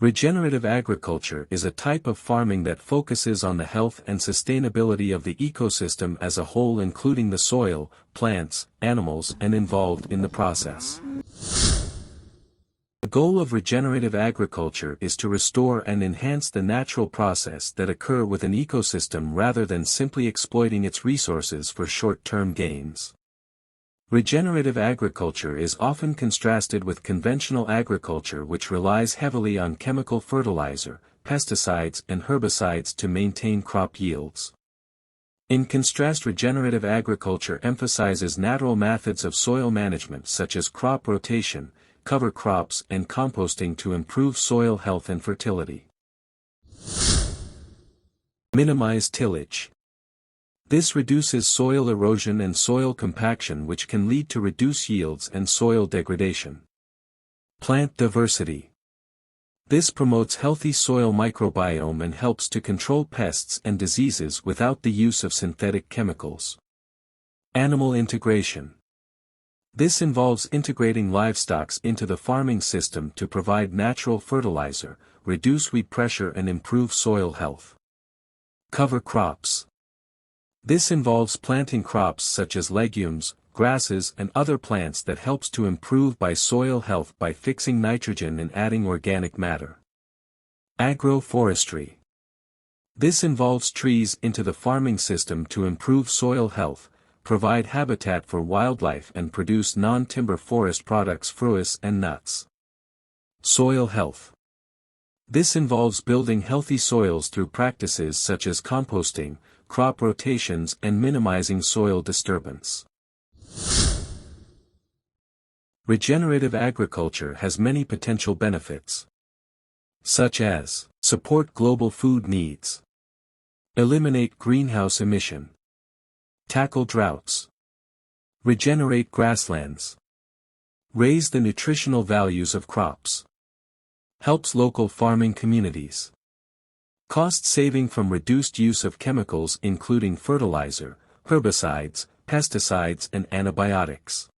Regenerative agriculture is a type of farming that focuses on the health and sustainability of the ecosystem as a whole, including the soil, plants, animals, and involved in the process. The goal of regenerative agriculture is to restore and enhance the natural process that occur with an ecosystem rather than simply exploiting its resources for short-term gains. Regenerative agriculture is often contrasted with conventional agriculture, which relies heavily on chemical fertilizer, pesticides and herbicides to maintain crop yields. In contrast, regenerative agriculture emphasizes natural methods of soil management such as crop rotation, cover crops and composting to improve soil health and fertility. Minimize tillage. This reduces soil erosion and soil compaction, which can lead to reduced yields and soil degradation. Plant diversity. This promotes healthy soil microbiome and helps to control pests and diseases without the use of synthetic chemicals. Animal integration. This involves integrating livestock into the farming system to provide natural fertilizer, reduce weed pressure and improve soil health. Cover crops. This involves planting crops such as legumes, grasses and other plants that helps to improve soil health by fixing nitrogen and adding organic matter. Agroforestry. This involves trees into the farming system to improve soil health, provide habitat for wildlife and produce non-timber forest products, fruits and nuts. Soil health. This involves building healthy soils through practices such as composting, crop rotations and minimizing soil disturbance. Regenerative agriculture has many potential benefits, such as support global food needs, eliminate greenhouse emission, tackle droughts, regenerate grasslands, raise the nutritional values of crops, helps local farming communities. Cost saving from reduced use of chemicals including fertilizer, herbicides, pesticides and antibiotics.